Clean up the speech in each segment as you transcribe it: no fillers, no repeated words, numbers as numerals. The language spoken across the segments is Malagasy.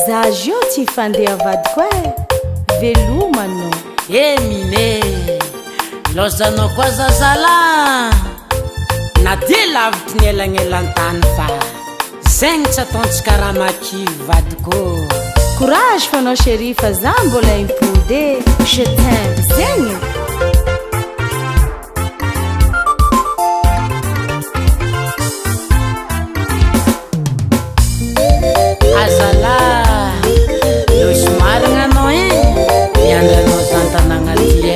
zazio tsy fandeha vadiko velomano mine lozanao koa zazala na dia lavitry ny elagnelantany fa zegny tsy ataontsika raha makivy vadiko courage fanao chéri fa za mbola impody je t'aime zegny azala losy marigna anao miandranao zantanagna ty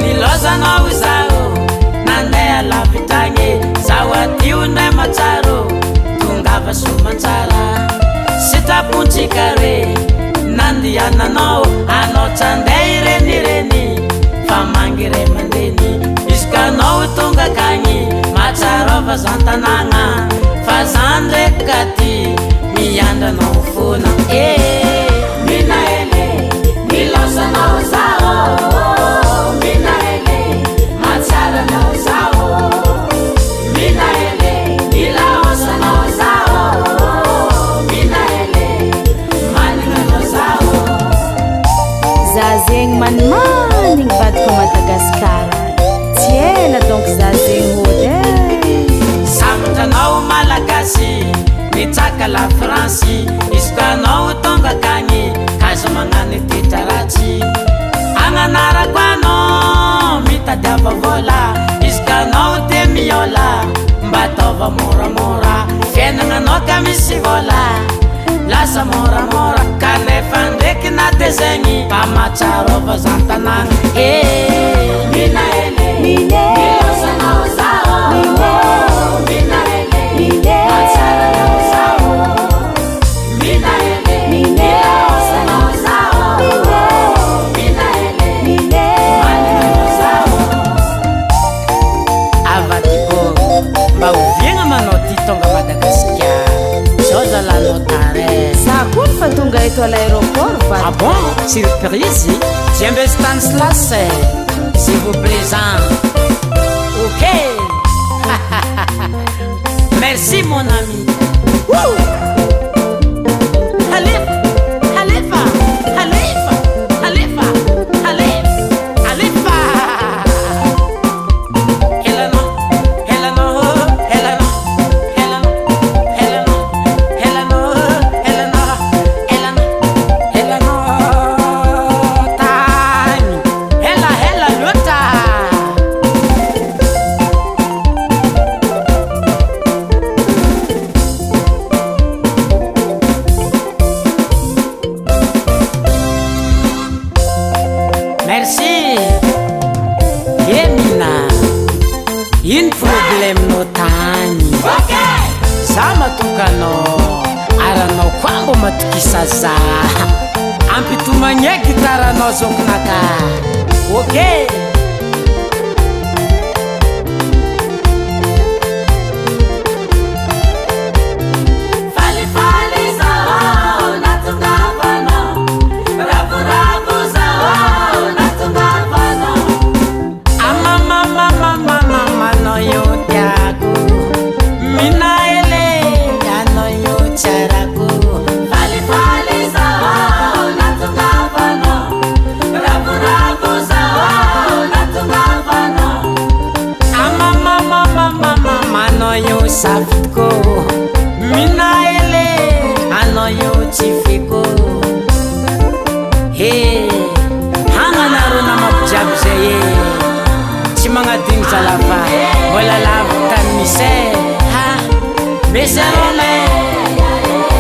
nilozanao zao nandeha lavitragny zao adio ndray matsaro tongava somantsara sitrapontsika re nandiananao anao tsy andeha irenireny fa mangy re mandeny iskanao tonga akagny matsarova zantanagna fa zany reky ka ty miandranao fona mina ele nilozanao zao mina ele matsaranao zao mina ele nilaosanao zao mina ele manignanao zao za zegny manimanigny vadiko Madagasikara tsy ela donc za zegny hody sambotranao malagasy nitsaka la Fransy iskanao tonga akagny kazo magnano toetra ratsy agnanarako anao mitadiava vola iskanao te miola mba ataova moramora fiainagnanao ka misy vola lasa moramora kanefa ndraiky na de zegny mba matsarova zantanagna mina ele nilozanao zao mina ele matsaranao zao mina ele nilozanao zao mina ele manignanao zao avadiko mba oviagna manao ty tonga Madagasikara zao zalanao tare za koa fa tonga eto à l'aéroport va ah bon surprise j'aime Stanislas s'il vous plaisant ok merci mon ami Halif Halifa Halifa Halifa Halif Halifa Helena Helena Helena Helena Helena Helena Helena Helena Helena time hela hela luta merci mina ino problemenao tany za matokanao aranao koa mbo matokisa za ampitomagny gitaranao zokonaka ok safitko mina ele anao io tsy fiko hagnanaro namapijiaby zay tsy magnadigny zalafa mbola lavaka misy mesarone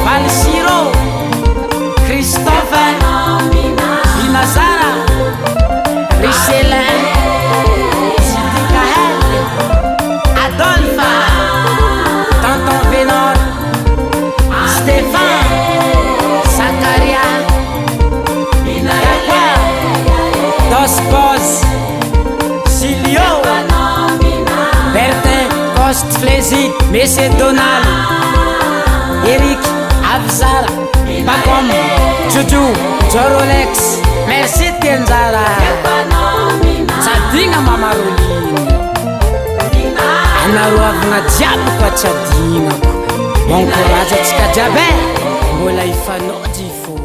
Valsiro Christophe Inazara Richelin Sidikael Adolphe Tonton Vénor Stéphane Zakaria Inayakwa Dospos Silio Bertin Costflézy Monsieur Donald Eric Avzara Bacom Jojo Jorolex Merci Tienzara Tsadigna mamaroliny anaro avagna jiaby koa tsy adignako mankorazy atsika jiaby mbola ifanao ty fo